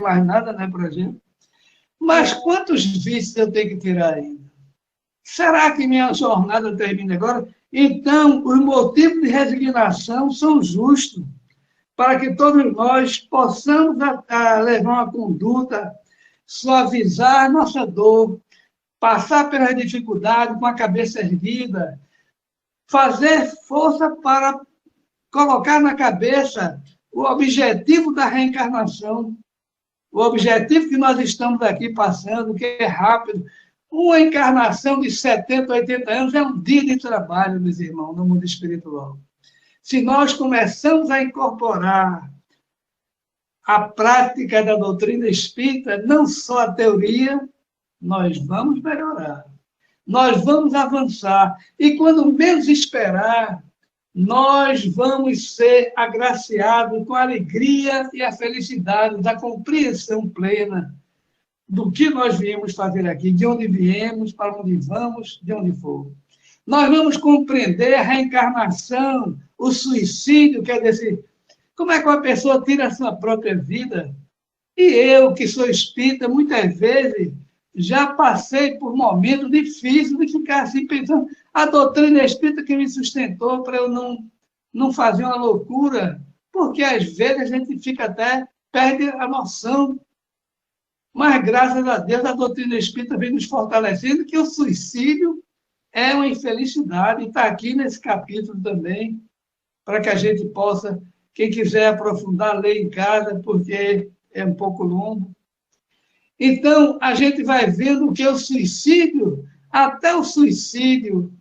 mais nada, né, para a gente. Mas quantos vícios eu tenho que tirar ainda? Será que minha jornada termina agora? Então, os motivos de resignação são justos, para que todos nós possamos levar uma conduta, suavizar nossa dor, passar pelas dificuldades com a cabeça erguida, fazer força para colocar na cabeça o objetivo da reencarnação, o objetivo que nós estamos aqui passando, que é rápido. Uma encarnação de 70, 80 anos é um dia de trabalho, meus irmãos, no mundo espiritual. Se nós começamos a incorporar a prática da doutrina espírita, não só a teoria, nós vamos melhorar, nós vamos avançar. E quando menos esperar, nós vamos ser agraciados com a alegria e a felicidade da compreensão plena do que nós viemos fazer aqui, de onde viemos, para onde vamos, de onde for. Nós vamos compreender a reencarnação, o suicídio, quer dizer, como é que uma pessoa tira a sua própria vida? E eu, que sou espírita, muitas vezes já passei por momentos difíceis de ficar assim pensando, a doutrina espírita que me sustentou para eu não fazer uma loucura, porque às vezes a gente fica até, perde a noção. Mas, graças a Deus, a doutrina espírita vem nos fortalecendo que o suicídio é uma infelicidade, e está aqui nesse capítulo também, para que a gente possa, quem quiser aprofundar, ler em casa, porque é um pouco longo. Então, a gente vai vendo que o suicídio, até o suicídio,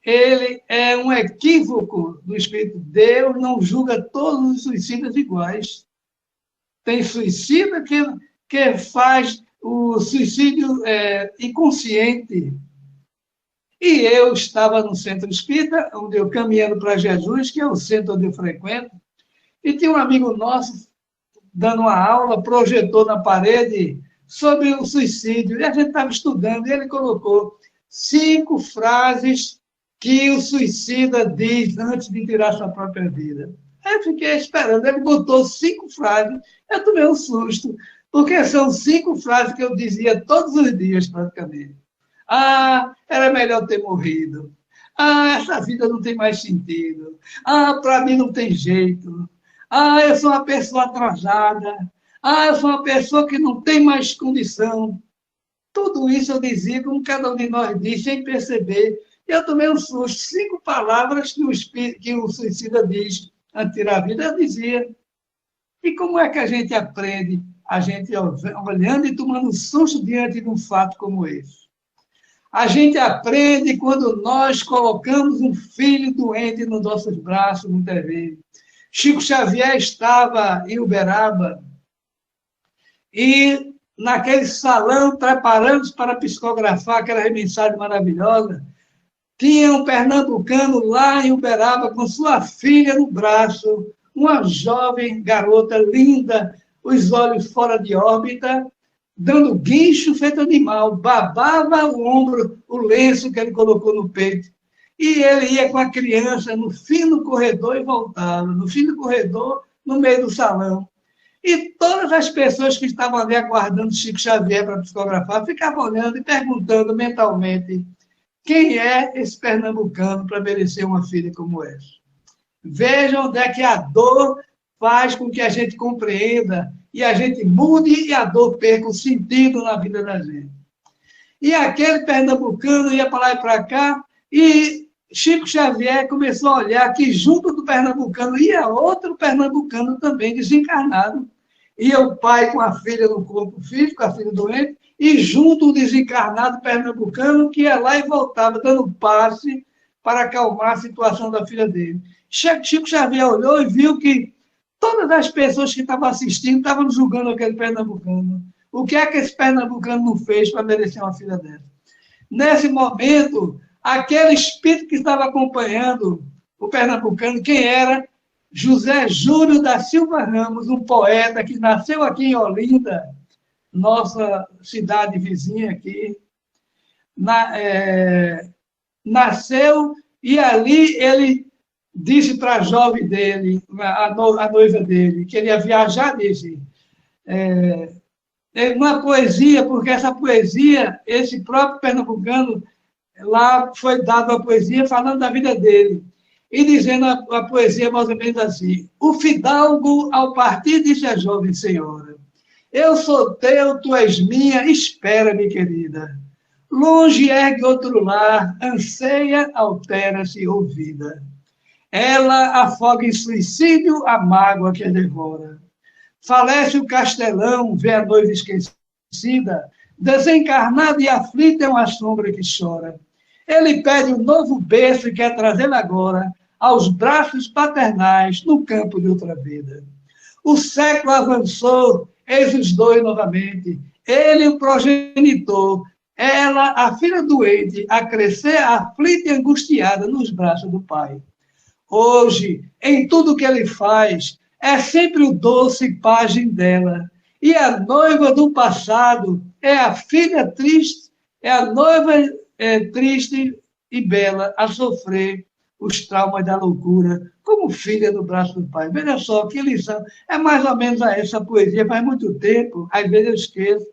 ele é um equívoco do Espírito. Deus não julga todos os suicidas iguais. Tem suicida que faz o suicídio inconsciente. E eu estava no centro espírita, onde eu caminhando para Jesus, que é o centro onde eu frequento, e tinha um amigo nosso dando uma aula, projetou na parede sobre o suicídio, e a gente estava estudando, e ele colocou 5 frases que o suicida diz antes de tirar sua própria vida. Aí eu fiquei esperando, ele botou 5 frases, eu tomei um susto, porque são 5 frases que eu dizia todos os dias, praticamente. Ah, era melhor ter morrido. Ah, essa vida não tem mais sentido. Ah, para mim não tem jeito. Ah, eu sou uma pessoa atrasada. Ah, eu sou uma pessoa que não tem mais condição. Tudo isso eu dizia, como cada um de nós diz, sem perceber. E eu tomei um susto. 5 palavras que o suicida diz antes de tirar a vida, eu dizia. E como é que a gente aprende? A gente olhando e tomando susto diante de um fato como esse. A gente aprende quando nós colocamos um filho doente nos nossos braços, muitas vezes. Chico Xavier estava em Uberaba e, naquele salão, preparando-se para psicografar aquela mensagem maravilhosa, tinha um pernambucano lá em Uberaba com sua filha no braço, uma jovem garota linda, os olhos fora de órbita, dando guincho feito animal, babava o ombro, o lenço que ele colocou no peito. E ele ia com a criança no fim do corredor e voltava, no fim do corredor, no meio do salão. E todas as pessoas que estavam ali aguardando Chico Xavier para psicografar ficavam olhando e perguntando mentalmente quem é esse pernambucano para merecer uma filha como essa. Vejam onde é que a dor faz com que a gente compreenda e a gente mude e a dor perca o sentido na vida da gente. E aquele pernambucano ia para lá e para cá, e Chico Xavier começou a olhar que junto do pernambucano ia outro pernambucano também desencarnado. Ia o pai com a filha no corpo físico, a filha doente, e junto o desencarnado pernambucano que ia lá e voltava, dando passe para acalmar a situação da filha dele. Chico Xavier olhou e viu que todas as pessoas que estavam assistindo estavam julgando aquele pernambucano. O que é que esse pernambucano não fez para merecer uma filha dessa? Nesse momento, aquele espírito que estava acompanhando o pernambucano, quem era? José Júlio da Silva Ramos, um poeta que nasceu aqui em Olinda, nossa cidade vizinha aqui. Nasceu e ali ele disse para a jovem dele, a noiva dele, que ele ia viajar, disse, uma poesia, porque essa poesia, esse próprio pernambucano, lá foi dado a poesia falando da vida dele, e dizendo a poesia mais ou menos assim: o fidalgo, ao partir, disse a jovem senhora: eu sou teu, tu és minha, espera-me, querida. Longe ergue outro lar, anseia, altera-se ouvida. Ela afoga em suicídio a mágoa que a devora. Falece o castelão, vê a noiva esquecida, desencarnada e aflita é uma sombra que chora. Ele pede um novo berço e quer trazê-la agora aos braços paternais no campo de outra vida. O século avançou, eis os dois novamente, ele o progenitor, ela a filha doente, a crescer aflita e angustiada nos braços do pai. Hoje, em tudo que ele faz, é sempre o doce pajem dela. E a noiva do passado é a filha triste, é a noiva triste e bela a sofrer os traumas da loucura, como filha do braço do pai. Veja só, que lição. É mais ou menos essa poesia, faz muito tempo, às vezes eu esqueço.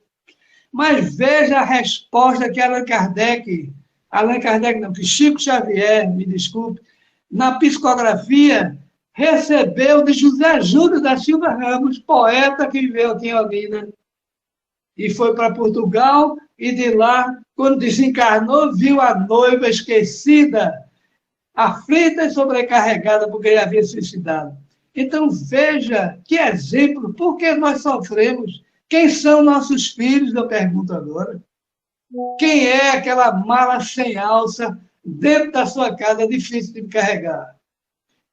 Mas veja a resposta que Allan Kardec não, que Chico Xavier, me desculpe, na psicografia, recebeu de José Júlio da Silva Ramos, poeta que viveu aqui em Olinda, e foi para Portugal, e de lá, quando desencarnou, viu a noiva esquecida, aflita e sobrecarregada porque ele havia suicidado. Então, veja que exemplo, por que nós sofremos? Quem são nossos filhos, eu pergunto agora. Quem é aquela mala sem alça dentro da sua casa, difícil de carregar?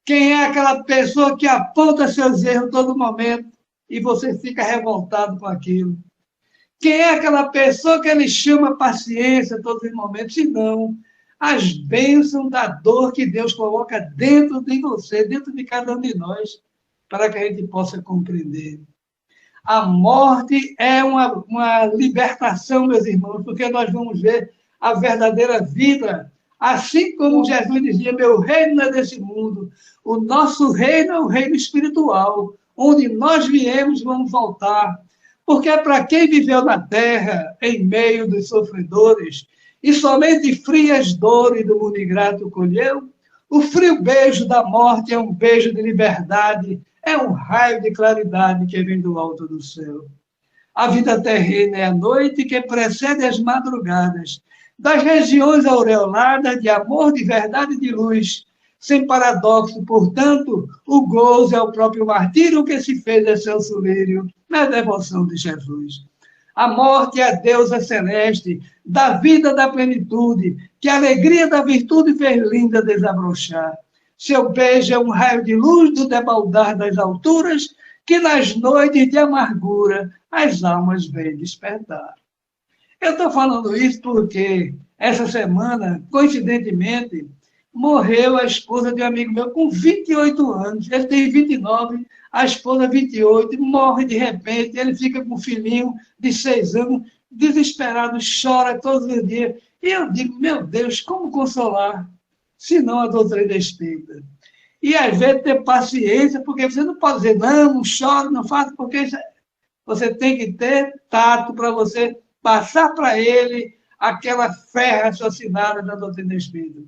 Quem é aquela pessoa que aponta seus erros todo momento e você fica revoltado com aquilo? Quem é aquela pessoa que ele chama paciência todos os momentos? Se não, as bênçãos da dor que Deus coloca dentro de você, dentro de cada um de nós, para que a gente possa compreender. A morte é uma libertação, meus irmãos, porque nós vamos ver a verdadeira vida. Assim como Jesus dizia, meu reino não é desse mundo, o nosso reino é o reino espiritual, onde nós viemos, vamos voltar. Porque é para quem viveu na terra, em meio dos sofredores, e somente frias dores do mundo ingrato colheu, o frio beijo da morte é um beijo de liberdade, é um raio de claridade que vem do alto do céu. A vida terrena é a noite que precede as madrugadas, das regiões aureoladas de amor, de verdade e de luz, sem paradoxo, portanto, o gozo é o próprio martírio que se fez excelso lírio na devoção de Jesus. A morte é a deusa celeste, da vida da plenitude, que a alegria da virtude fez linda desabrochar. Seu beijo é um raio de luz do debaldar das alturas, que nas noites de amargura as almas vêm despertar. Eu estou falando isso porque essa semana, coincidentemente, morreu a esposa de um amigo meu com 28 anos. Ele tem 29, a esposa 28, morre de repente, ele fica com um filhinho de 6 anos, desesperado, chora todos os dias. E eu digo, meu Deus, como consolar, se não a doutrina espírita? E às vezes ter paciência, porque você não pode dizer, não chora, não faça, porque você tem que ter tato para você passar para ele aquela fé raciocinada da doutrina espírita.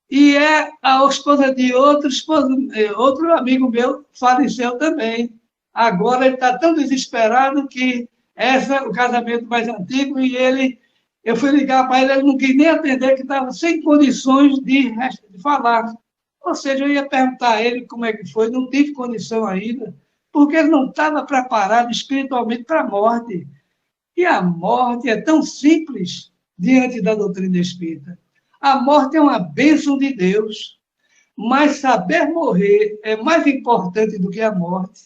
E é a esposa de outro amigo meu faleceu também. Agora ele está tão desesperado que o casamento mais antigo, e eu fui ligar para ele não quis nem atender, que estava sem condições de falar. Ou seja, eu ia perguntar a ele como é que foi, não tive condição ainda, porque ele não estava preparado espiritualmente para a morte. E a morte é tão simples diante da doutrina espírita. A morte é uma bênção de Deus, mas saber morrer é mais importante do que a morte,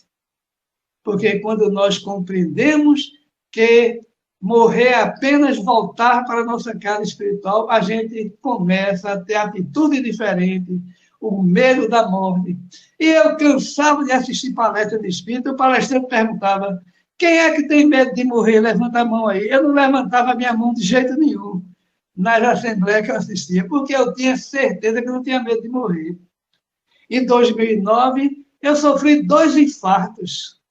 porque quando nós compreendemos que morrer é apenas voltar para a nossa casa espiritual, a gente começa a ter atitude diferente, o medo da morte. E eu cansava de assistir palestra de espírito, o palestrante perguntava, quem é que tem medo de morrer? Levanta a mão aí. Eu não levantava a minha mão de jeito nenhum nas assembleias que eu assistia, porque eu tinha certeza que eu não tinha medo de morrer. Em 2009, eu sofri 2 infartos.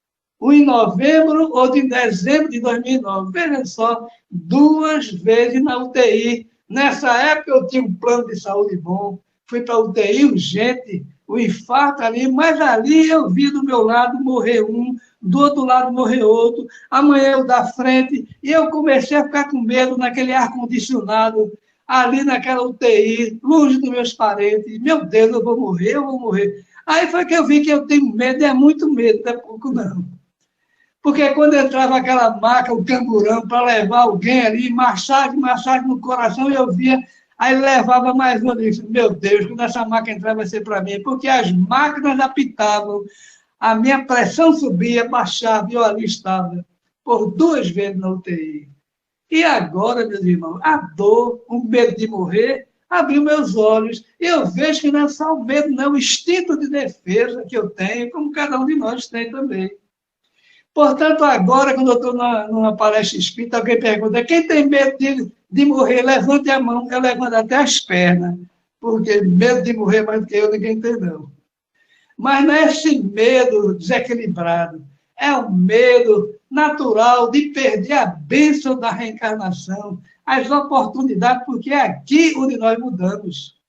um em novembro, outro em dezembro de 2009. Veja só, 2 vezes na UTI. Nessa época eu tinha um plano de saúde bom, fui para a UTI urgente, o infarto ali, mas ali eu vi do meu lado morrer um, do outro lado morrer outro, amanhã eu da frente, e eu comecei a ficar com medo naquele ar-condicionado, ali naquela UTI, longe dos meus parentes. Meu Deus, eu vou morrer, eu vou morrer. Aí foi que eu vi que eu tenho medo, é muito medo, não é pouco não. Porque quando entrava aquela maca, o camburão, para levar alguém ali, massagem no coração, eu via, aí levava mais um. Eu disse, meu Deus, quando essa maca entrar vai ser para mim, porque as máquinas apitavam, a minha pressão subia, baixava, e eu ali estava, por 2 vezes na UTI. E agora, meus irmãos, a dor, o medo de morrer, abriu meus olhos, e eu vejo que não é só o medo, não, o instinto de defesa que eu tenho, como cada um de nós tem também. Portanto, agora, quando eu estou numa palestra espírita, alguém pergunta, quem tem medo de morrer, levante a mão. Eu levanto até as pernas, porque medo de morrer mais do que eu, ninguém tem, não. Mas não é esse medo desequilibrado, é o medo natural de perder a bênção da reencarnação, as oportunidades, porque é aqui onde nós mudamos.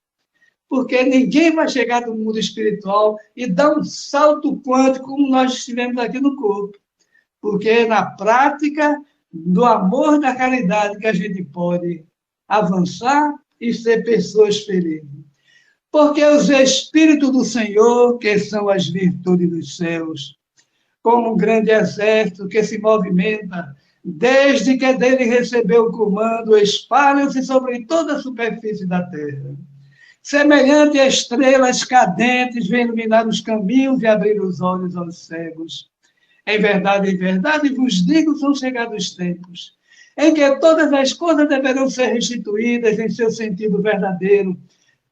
Porque ninguém vai chegar do mundo espiritual e dar um salto quântico como nós estivemos aqui no corpo. Porque é na prática do amor, da caridade que a gente pode avançar e ser pessoas felizes. Porque os Espíritos do Senhor, que são as virtudes dos céus, como um grande exército que se movimenta, desde que dele recebeu o comando, espalham-se sobre toda a superfície da terra. Semelhante a estrelas cadentes, vem iluminar os caminhos e abrir os olhos aos cegos. Em verdade, vos digo, são chegados os tempos em que todas as coisas deverão ser restituídas em seu sentido verdadeiro,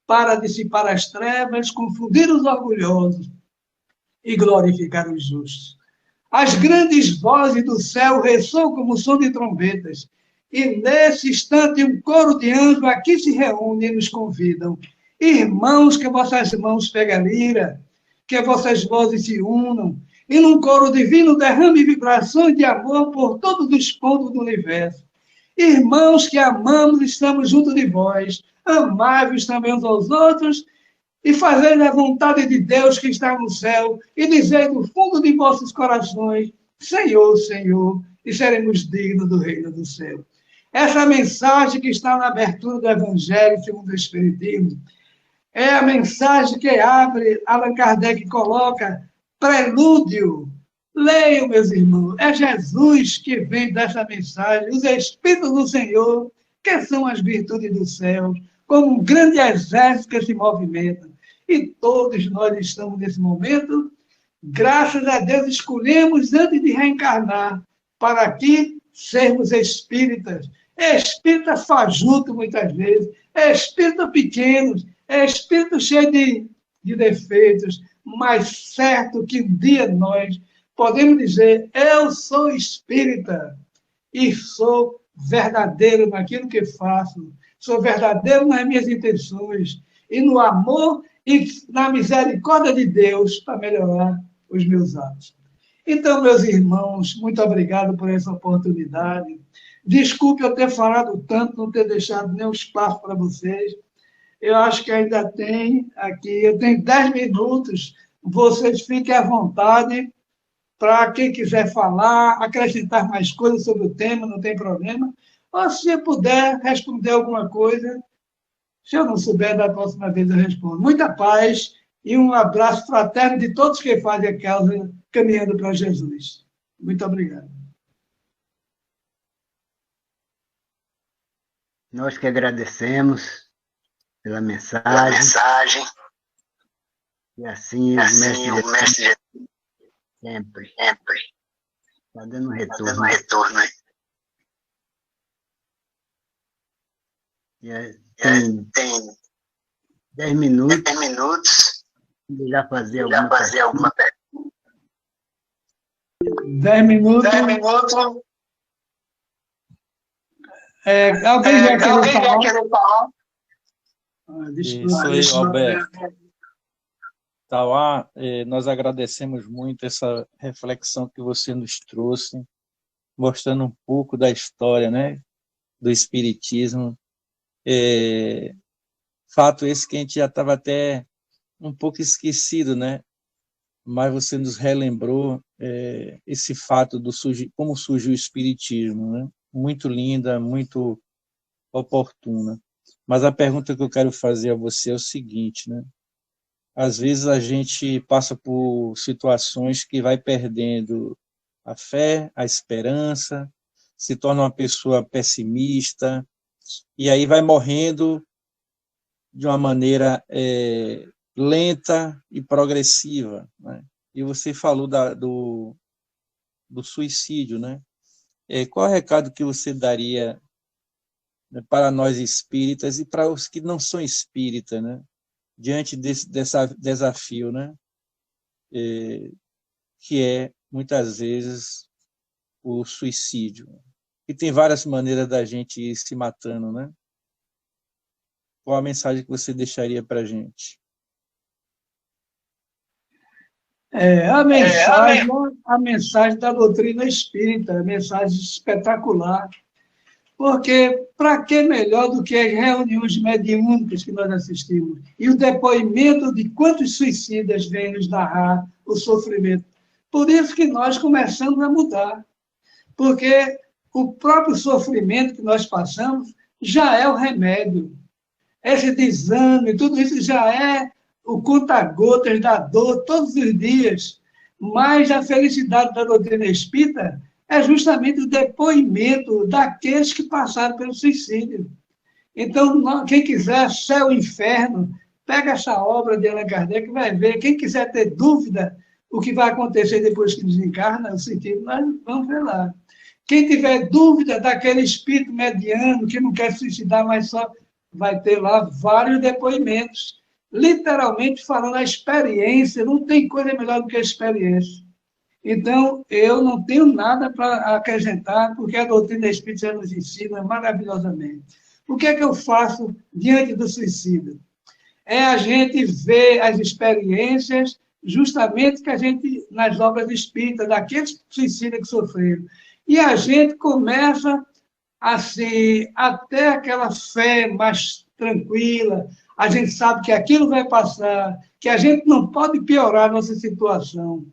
para dissipar as trevas, confundir os orgulhosos e glorificar os justos. As grandes vozes do céu ressoam como som de trombetas, e nesse instante um coro de anjos aqui se reúne e nos convidam. Irmãos, que vossas mãos peguem a lira, que vossas vozes se unam, e num coro divino derrame vibrações de amor por todos os pontos do universo. Irmãos que amamos, estamos junto de vós, amai-vos também uns aos outros, e fazei a vontade de Deus que está no céu, e dizei do fundo de vossos corações, Senhor, Senhor, e seremos dignos do reino do céu. Essa mensagem que está na abertura do Evangelho segundo o Espiritismo, é a mensagem que abre, Allan Kardec coloca, prelúdio. Leiam, meus irmãos, é Jesus que vem dessa mensagem, os Espíritos do Senhor, que são as virtudes do céu, como um grande exército que se movimenta. E todos nós estamos nesse momento, graças a Deus, escolhemos antes de reencarnar, para aqui sermos espíritas. Espírita fajuto, muitas vezes, espírita pequenos, espírito cheio de defeitos, mas certo que um dia nós podemos dizer, eu sou espírita e sou verdadeiro naquilo que faço, sou verdadeiro nas minhas intenções e no amor e na misericórdia de Deus para melhorar os meus atos. Então, meus irmãos, muito obrigado por essa oportunidade. Desculpe eu ter falado tanto, não ter deixado nenhum espaço para vocês. Eu acho que ainda tem aqui, eu tenho 10 minutos, vocês fiquem à vontade para quem quiser falar, acrescentar mais coisas sobre o tema, não tem problema. Ou se puder responder alguma coisa, se eu não souber, da próxima vez eu respondo. Muita paz e um abraço fraterno de todos que fazem a causa caminhando para Jesus. Muito obrigado. Nós que agradecemos pela mensagem. E assim o mestre sempre está dando retorno. Tem 10 minutos. Ele já fazer alguma pergunta. 10 minutos. Alguém já quer falar? Isso aí, Alberto. Tauá, nós agradecemos muito essa reflexão que você nos trouxe, mostrando um pouco da história, né, do Espiritismo. Fato esse que a gente já estava até um pouco esquecido, né? Mas você nos relembrou esse fato como surgiu o Espiritismo, né? Muito linda, muito oportuna. Mas a pergunta que eu quero fazer a você é o seguinte, né? Às vezes a gente passa por situações que vai perdendo a fé, a esperança, se torna uma pessoa pessimista, e aí vai morrendo de uma maneira lenta e progressiva, né? E você falou do suicídio, né? Qual é o recado que você daria, né, para nós espíritas e para os que não são espíritas, né? Diante desse desafio, né? Que é, muitas vezes, o suicídio. E tem várias maneiras da gente ir se matando, né? Qual a mensagem que você deixaria para a gente? A mensagem da doutrina espírita, a mensagem espetacular, porque para que melhor do que as reuniões mediúnicas que nós assistimos e o depoimento de quantos suicidas vêm nos narrar o sofrimento. Por isso que nós começamos a mudar, porque o próprio sofrimento que nós passamos já é o remédio. Esse desânimo, tudo isso já é o conta-gotas da dor todos os dias. Mas a felicidade da doutrina espírita é justamente o depoimento daqueles que passaram pelo suicídio. Então, quem quiser céu e inferno, pega essa obra de Allan Kardec e vai ver. Quem quiser ter dúvida o que vai acontecer depois que desencarna, o sentido, nós vamos ver lá. Quem tiver dúvida daquele espírito mediano que não quer se suicidar, mas só vai ter lá vários depoimentos, literalmente falando a experiência, não tem coisa melhor do que a experiência. Então, eu não tenho nada para acrescentar, porque a doutrina espírita nos ensina maravilhosamente. O que é que eu faço diante do suicídio? É a gente ver as experiências, justamente que a gente, nas obras espíritas, daqueles suicidas que sofreram. E a gente começa assim, até aquela fé mais tranquila, a gente sabe que aquilo vai passar, que a gente não pode piorar a nossa situação,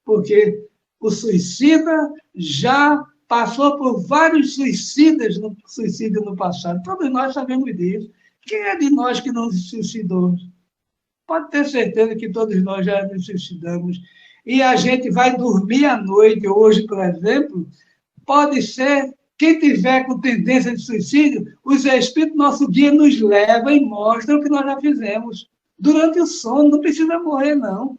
porque o suicida já passou por vários suicídios no passado. Todos nós sabemos disso. Quem é de nós que não se suicidou? Pode ter certeza que todos nós já nos suicidamos. E a gente vai dormir à noite, hoje, por exemplo, pode ser, quem tiver com tendência de suicídio, os espíritos do nosso guia nos levam e mostram o que nós já fizemos. Durante o sono, não precisa morrer, não.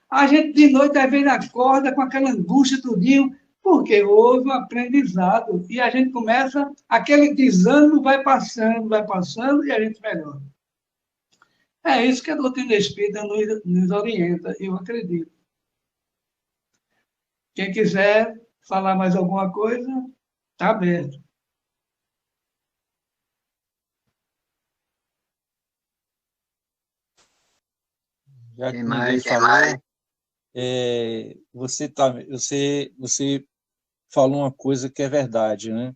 A gente de noite, às vezes, acorda com aquela angústia tudinho, porque houve um aprendizado. E a gente começa, aquele desânimo vai passando e a gente melhora. É isso que a doutrina espírita nos orienta, eu acredito. Quem quiser falar mais alguma coisa, está aberto. Já que ninguém falou, você falou uma coisa que é verdade, né?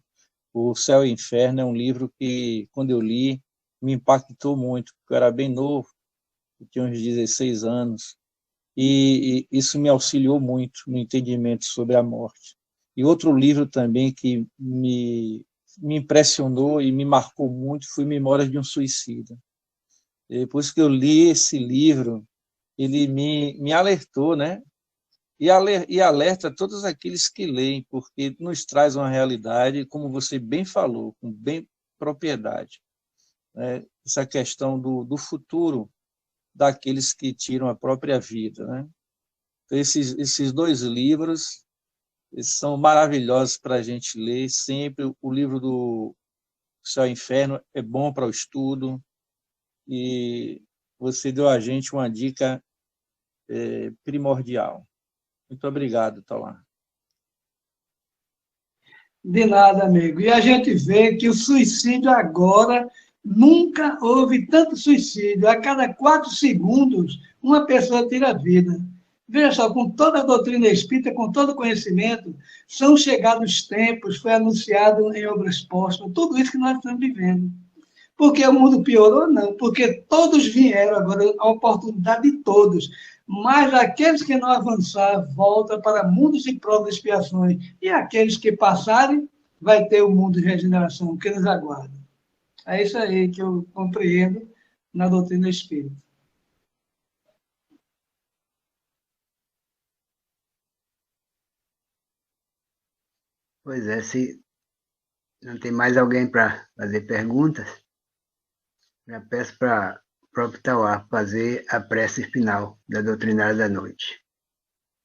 O Céu e o Inferno é um livro que, quando eu li, me impactou muito, porque eu era bem novo, eu tinha uns 16 anos, e isso me auxiliou muito no entendimento sobre a morte. E outro livro também que me impressionou e me marcou muito foi Memórias de um Suicida. Depois que eu li esse livro, ele me alertou, né? E alerta todos aqueles que leem, porque nos traz uma realidade, como você bem falou, com bem propriedade, né? Essa questão do futuro daqueles que tiram a própria vida, né? Então, esses dois livros são maravilhosos para a gente ler sempre. O livro do Céu e Inferno é bom para o estudo, e você deu a gente uma dica primordial. Muito obrigado, Tauá. De nada, amigo. E a gente vê que o suicídio agora Nunca houve tanto suicídio. A cada 4 segundos, uma pessoa tira a vida. Veja só, com toda a doutrina espírita, com todo o conhecimento, são chegados tempos, foi anunciado em obras póstumas, tudo isso que nós estamos vivendo. Porque o mundo piorou? Não, porque todos vieram agora, a oportunidade de todos. Mas aqueles que não avançar, voltam para mundos de provas e expiações. E aqueles que passarem, vai ter o mundo de regeneração que nos aguarda. É isso aí que eu compreendo na doutrina espírita. Pois é, se não tem mais alguém para fazer perguntas, já peço para o próprio Tauá fazer a prece final da doutrinária da noite.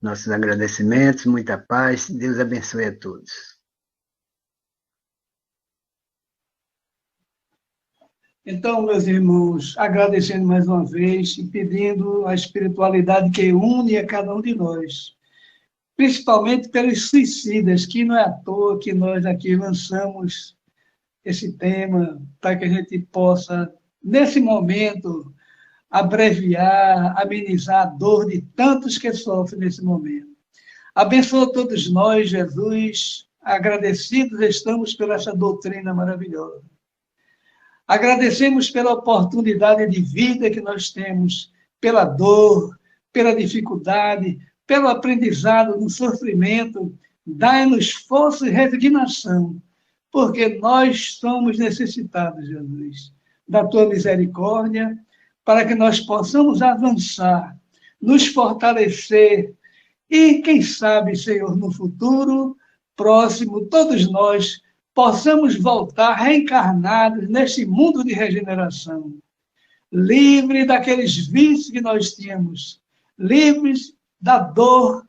Nossos agradecimentos, muita paz, Deus abençoe a todos. Então, meus irmãos, agradecendo mais uma vez e pedindo a espiritualidade que une a cada um de nós, principalmente pelos suicidas, que não é à toa que nós aqui lançamos esse tema, para que a gente possa, nesse momento, abreviar, amenizar a dor de tantos que sofrem nesse momento. Abençoa todos nós, Jesus, agradecidos estamos pela essa doutrina maravilhosa. Agradecemos pela oportunidade de vida que nós temos, pela dor, pela dificuldade, pelo aprendizado no sofrimento. Dai-nos força e resignação, porque nós somos necessitados, Jesus, da tua misericórdia, para que nós possamos avançar, nos fortalecer e, quem sabe, Senhor, no futuro próximo, todos nós possamos voltar reencarnados neste mundo de regeneração, livre daqueles vícios que nós tínhamos, livres da dor,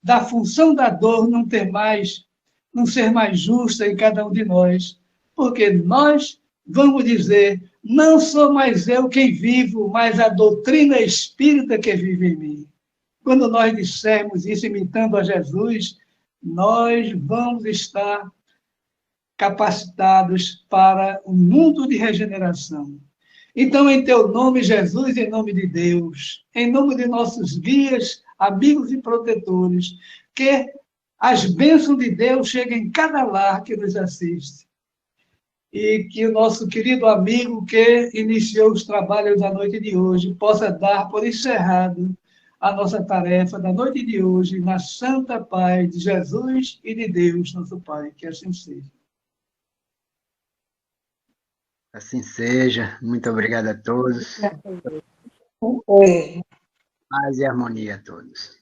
da função da dor não ser mais justa em cada um de nós, porque nós vamos dizer, não sou mais eu quem vivo, mas a doutrina espírita que vive em mim. Quando nós dissermos isso imitando a Jesus, nós vamos estar capacitados para um mundo de regeneração. Então, em teu nome, Jesus, em nome de Deus, em nome de nossos guias, amigos e protetores, que as bênçãos de Deus cheguem em cada lar que nos assiste. E que o nosso querido amigo que iniciou os trabalhos da noite de hoje possa dar por encerrado a nossa tarefa da noite de hoje na santa paz de Jesus e de Deus, nosso Pai. Que assim seja. Assim seja. Muito obrigado a todos. Paz e harmonia a todos.